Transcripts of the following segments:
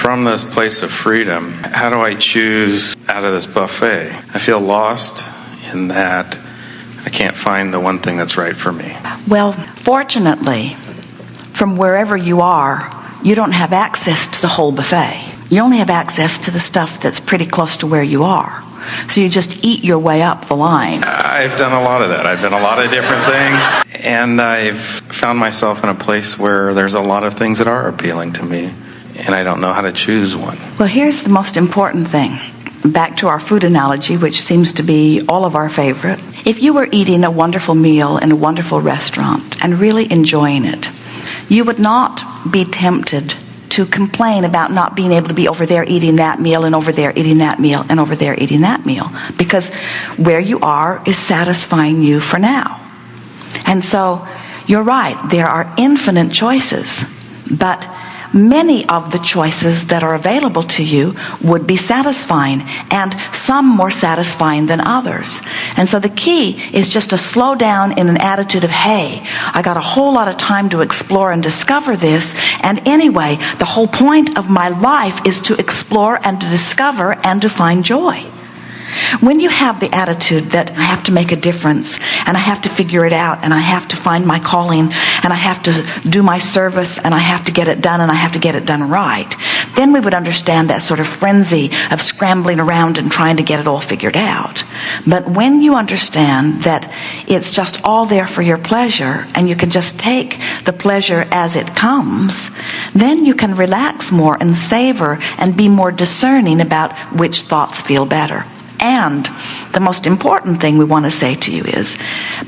from this place of freedom, how do I choose out of this buffet? I feel lost in that I can't find the one thing that's right for me. Well, fortunately, from wherever you are, you don't have access to the whole buffet. You only have access to the stuff that's pretty close to where you are. So you just eat your way up the line. I've done a lot of that. I've done a lot of different things, and I've found myself in a place where there's a lot of things that are appealing to me, and I don't know how to choose one. Well, here's the most important thing. Back to our food analogy, which seems to be all of our favorite. If you were eating a wonderful meal in a wonderful restaurant and really enjoying it, you would not be tempted to complain about not being able to be over there eating that meal and over there eating that meal and over there eating that meal, because where you are is satisfying you for now. And so you're right, there are infinite choices, but many of the choices that are available to you would be satisfying, and some more satisfying than others. And so the key is just to slow down in an attitude of, hey, I got a whole lot of time to explore and discover this, and anyway, the whole point of my life is to explore and to discover and to find joy. When you have the attitude that I have to make a difference, and I have to figure it out, and I have to find my calling, and I have to do my service, and I have to get it done, and I have to get it done right, then we would understand that sort of frenzy of scrambling around and trying to get it all figured out. But when you understand that it's just all there for your pleasure, and you can just take the pleasure as it comes, then you can relax more and savor and be more discerning about which thoughts feel better. And the most important thing we want to say to you is,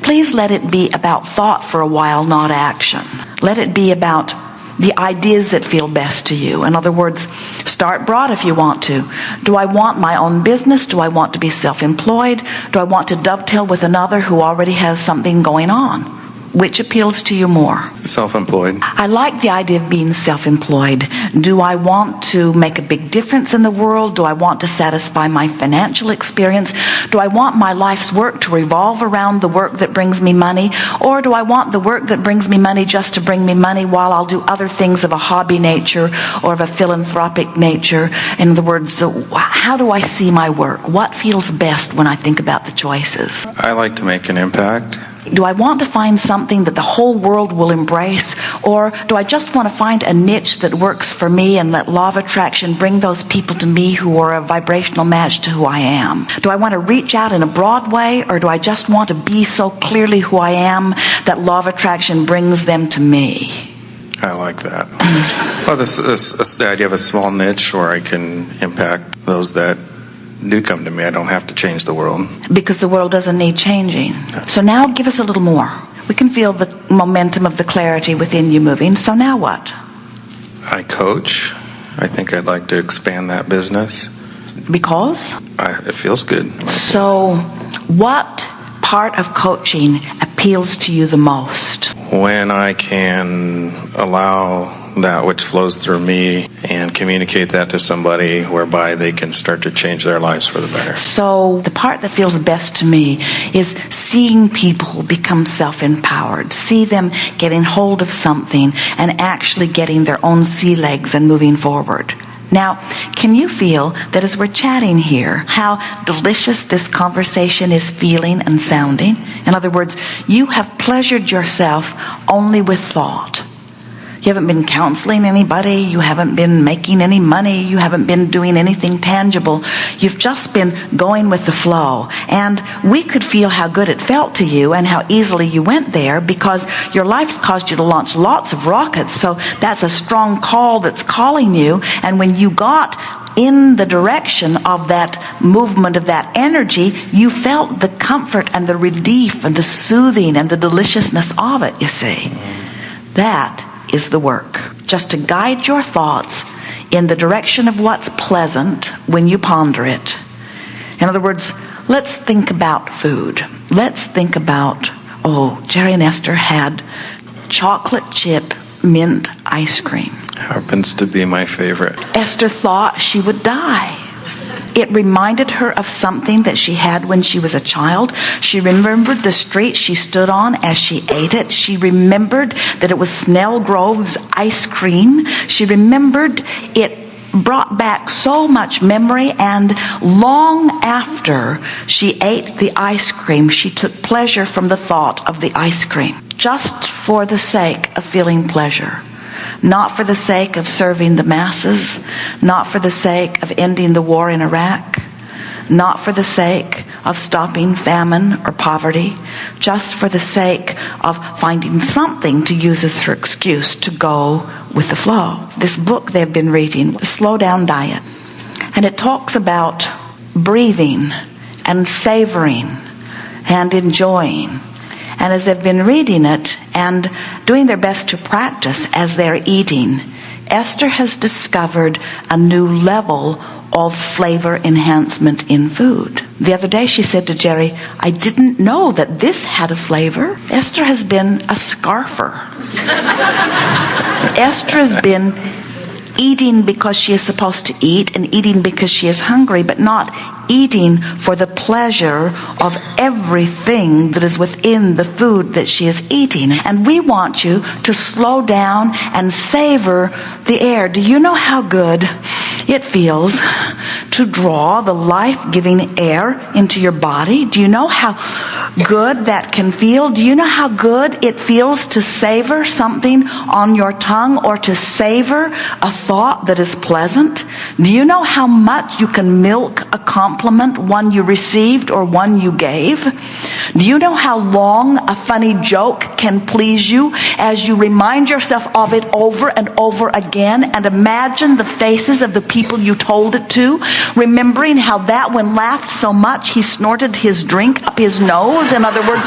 please let it be about thought for a while, not action. Let it be about the ideas that feel best to you. In other words, start broad if you want to. Do I want my own business? Do I want to be self-employed? Do I want to dovetail with another who already has something going on? Which appeals to you more? Self-employed. I like the idea of being self-employed. Do I want to make a big difference in the world? Do I want to satisfy my financial experience? Do I want my life's work to revolve around the work that brings me money? Or do I want the work that brings me money just to bring me money while I'll do other things of a hobby nature or of a philanthropic nature? In other words, how do I see my work? What feels best when I think about the choices? I like to make an impact. Do I want to find something that the whole world will embrace? Or do I just want to find a niche that works for me and let law of attraction bring those people to me who are a vibrational match to who I am? Do I want to reach out in a broad way, or do I just want to be so clearly who I am that law of attraction brings them to me? I like that. Well, this the idea of a small niche where I can impact those that do come to me. I don't have to change the world. Because the world doesn't need changing. So now give us a little more. We can feel the momentum of the clarity within you moving. So now what? I coach. I think I'd like to expand that business. Because? It feels good. So what part of coaching appeals to you the most? When I can allow that which flows through me and communicate that to somebody whereby they can start to change their lives for the better. So the part that feels best to me is seeing people become self-empowered, see them getting hold of something and actually getting their own sea legs and moving forward. Now, can you feel that as we're chatting here, how delicious this conversation is feeling and sounding? In other words, you have pleasured yourself only with thought. You haven't been counseling anybody. You haven't been making any money. You haven't been doing anything tangible. You've just been going with the flow. And we could feel how good it felt to you and how easily you went there, because your life's caused you to launch lots of rockets. So that's a strong call that's calling you. And when you got in the direction of that movement, of that energy, you felt the comfort and the relief and the soothing and the deliciousness of it, you see. That is the work. Just to guide your thoughts in the direction of what's pleasant when you ponder it. In other words, let's think about food. Let's think about, Jerry and Esther had chocolate chip mint ice cream. Happens to be my favorite. Esther thought she would die. It reminded her of something that she had when she was a child. She remembered the street she stood on as she ate it. She remembered that it was Snell Grove's ice cream. She remembered it brought back so much memory, and long after she ate the ice cream, she took pleasure from the thought of the ice cream, just for the sake of feeling pleasure. Not for the sake of serving the masses, not for the sake of ending the war in Iraq, not for the sake of stopping famine or poverty, just for the sake of finding something to use as her excuse to go with the flow. This book they've been reading, The Slow Down Diet, and it talks about breathing and savoring and enjoying. And as they've been reading it and doing their best to practice as they're eating, Esther has discovered a new level of flavor enhancement in food. The other day she said to Jerry, I didn't know that this had a flavor. Esther has been a scarfer. Esther has been eating because she is supposed to eat and eating because she is hungry, but not eating for the pleasure of everything that is within the food that she is eating. And we want you to slow down and savor the air. Do you know how good it feels to draw the life-giving air into your body? Do you know how good that can feel? Do you know how good it feels to savor something on your tongue, or to savor a thought that is pleasant? Do you know how much you can milk a compliment, one you received or one you gave? Do you know how long a funny joke can please you as you remind yourself of it over and over again, and imagine the faces of the people you told it to, remembering how that one laughed so much he snorted his drink up his nose? In other words,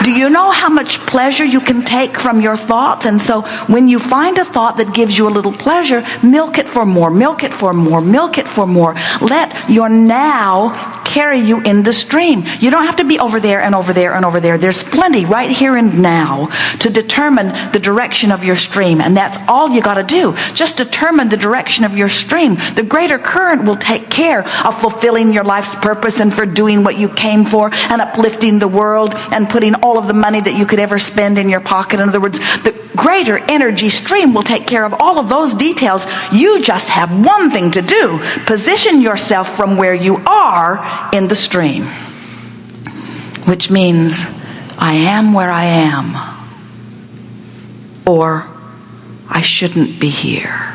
do you know how much pleasure you can take from your thoughts? And so when you find a thought that gives you a little pleasure, milk it for more, milk it for more, milk it for more. Let your now carry you in the stream. You don't have to be over there and over there and over there. There's plenty right here and now to determine the direction of your stream. And that's all you got to do. Just determine the direction of your stream. The greater current will take care of fulfilling your life's purpose and for doing what you came for and uplifting the world and putting all of the money that you could ever spend in your pocket. In other words, the greater energy stream will take care of all of those details. You just have one thing to do. Position yourself from where you are in the stream. Which means, I am where I am. Or, I shouldn't be here.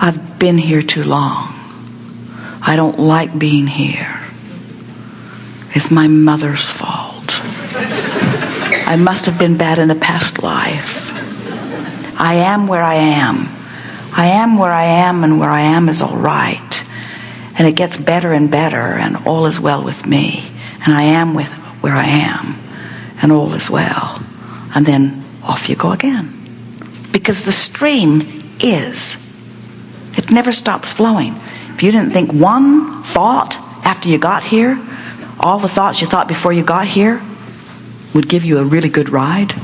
I've been here too long. I don't like being here. It's my mother's fault. I must have been bad in a past life. I am where I am. I am where I am, and where I am is all right. And it gets better and better, and all is well with me. And I am with where I am, and all is well. And then off you go again. Because the stream is. It never stops flowing. If you didn't think one thought after you got here, all the thoughts you thought before you got here would give you a really good ride.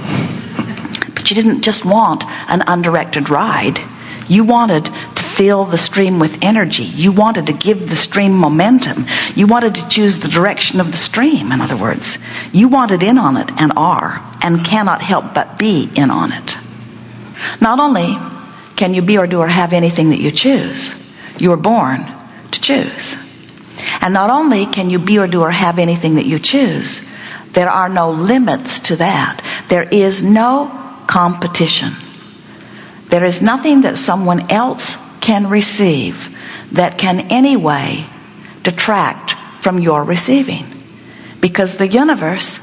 But you didn't just want an undirected ride. You wanted to fill the stream with energy. You wanted to give the stream momentum. You wanted to choose the direction of the stream, in other words. You wanted in on it and are, and cannot help but be in on it. Not only can you be or do or have anything that you choose, you were born to choose. And not only can you be or do or have anything that you choose, there are no limits to that. There is no competition. There is nothing that someone else can receive that can in any way detract from your receiving. Because the universe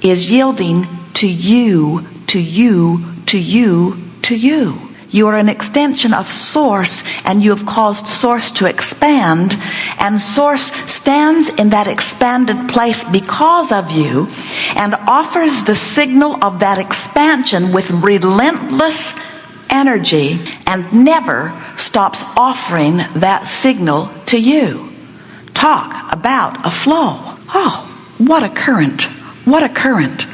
is yielding to you, to you, to you, to you. You are an extension of Source, and you have caused Source to expand, and Source stands in that expanded place because of you and offers the signal of that expansion with relentless energy and never stops offering that signal to you. Talk about a flow. Oh, what a current. What a current.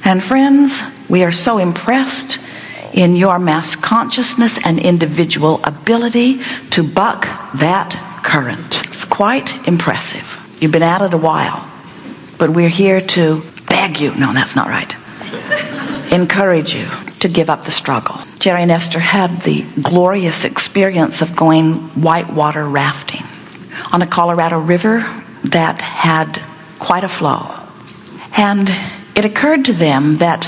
And friends, we are so impressed in your mass consciousness and individual ability to buck that current. It's quite impressive. You've been at it a while, but we're here to beg you. No, that's not right. Encourage you to give up the struggle. Jerry and Esther had the glorious experience of going whitewater rafting on a Colorado River that had quite a flow. And it occurred to them that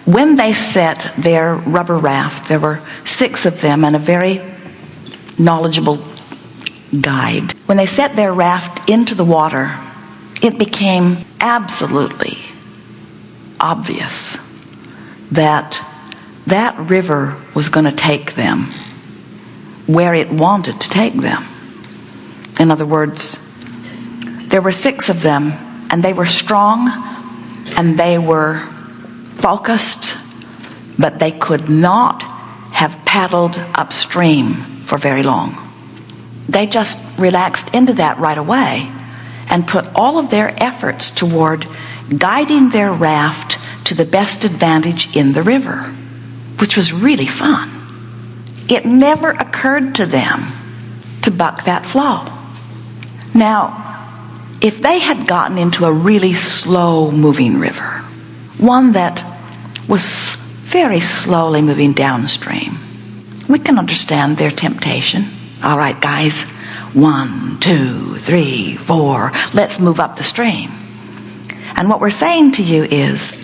when they set their rubber raft, there were 6 of them and a very knowledgeable guide. When they set their raft into the water, it became absolutely obvious that that river was going to take them where it wanted to take them. In other words, there were 6 of them, and they were strong, and they were focused, but they could not have paddled upstream for very long. They just relaxed into that right away and put all of their efforts toward guiding their raft to the best advantage in the river, which was really fun. It never occurred to them to buck that flow. Now, if they had gotten into a really slow-moving river, one that was very slowly moving downstream, we can understand their temptation. All right, guys, 1, 2, 3, 4, let's move up the stream. And what we're saying to you is,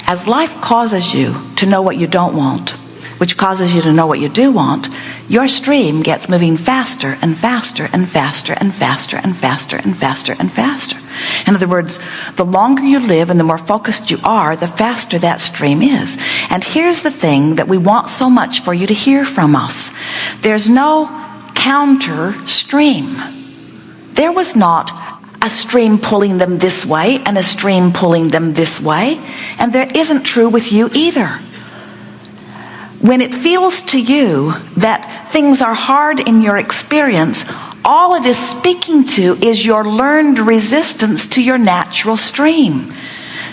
as life causes you to know what you don't want, which causes you to know what you do want, your stream gets moving faster and faster and faster and faster and faster and faster and faster. In other words, the longer you live and the more focused you are, the faster that stream is. And here's the thing that we want so much for you to hear from us. There's no counter stream. There was not a stream pulling them this way and a stream pulling them this way. And there isn't true with you either. When it feels to you that things are hard in your experience, all it is speaking to is your learned resistance to your natural stream.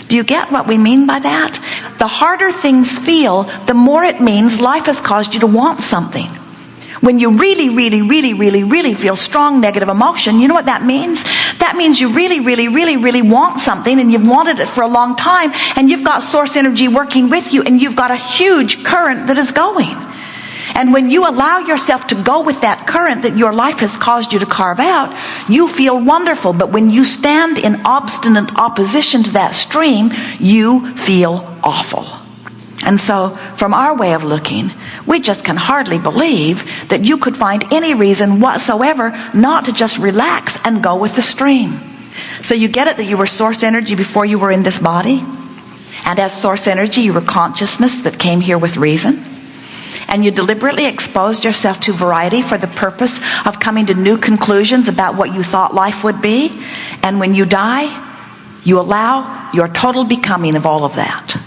Do you get what we mean by that? The harder things feel, the more it means life has caused you to want something. When you really, really, really, really, really feel strong negative emotion, you know what that means? That means you really, really, really, really want something, and you've wanted it for a long time, and you've got source energy working with you, and you've got a huge current that is going. And when you allow yourself to go with that current that your life has caused you to carve out, you feel wonderful. But when you stand in obstinate opposition to that stream, you feel awful. And so, from our way of looking, we just can hardly believe that you could find any reason whatsoever not to just relax and go with the stream. So you get it that you were source energy before you were in this body? And as source energy, you were consciousness that came here with reason? And you deliberately exposed yourself to variety for the purpose of coming to new conclusions about what you thought life would be? And when you die, you allow your total becoming of all of that.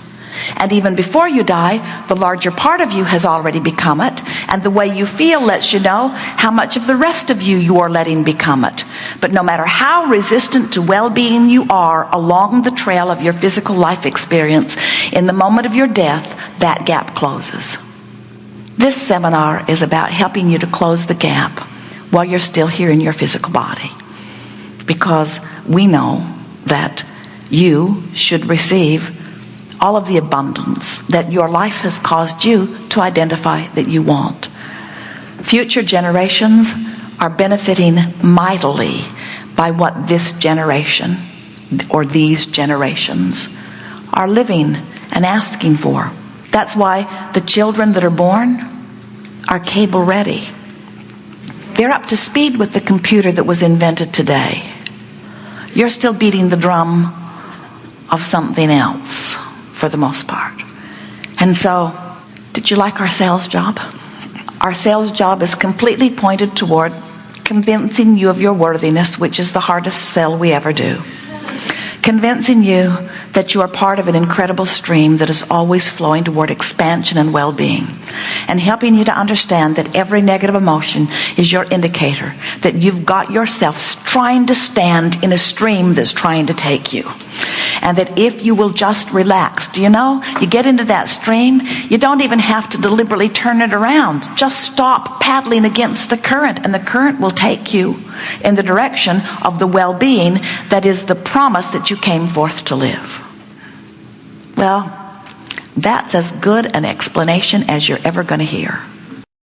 And even before you die, the larger part of you has already become it, and the way you feel lets you know how much of the rest of you are letting become it. But no matter how resistant to well-being you are along the trail of your physical life experience, in the moment of your death, that gap closes. This seminar is about helping you to close the gap while you're still here in your physical body, because we know that you should receive all of the abundance that your life has caused you to identify that you want. Future generations are benefiting mightily by what this generation or these generations are living and asking for. That's why the children that are born are cable ready. They're up to speed with the computer that was invented today. You're still beating the drum of something else, for the most part. And so, did you like our sales job? Our sales job is completely pointed toward convincing you of your worthiness, which is the hardest sell we ever do. Convincing you that you are part of an incredible stream that is always flowing toward expansion and well-being. And helping you to understand that every negative emotion is your indicator that you've got yourself trying to stand in a stream that's trying to take you. And that if you will just relax, do you know, you get into that stream, you don't even have to deliberately turn it around. Just stop paddling against the current, and the current will take you in the direction of the well-being that is the promise that you came forth to live. Well, That's as good an explanation as you're ever going to hear.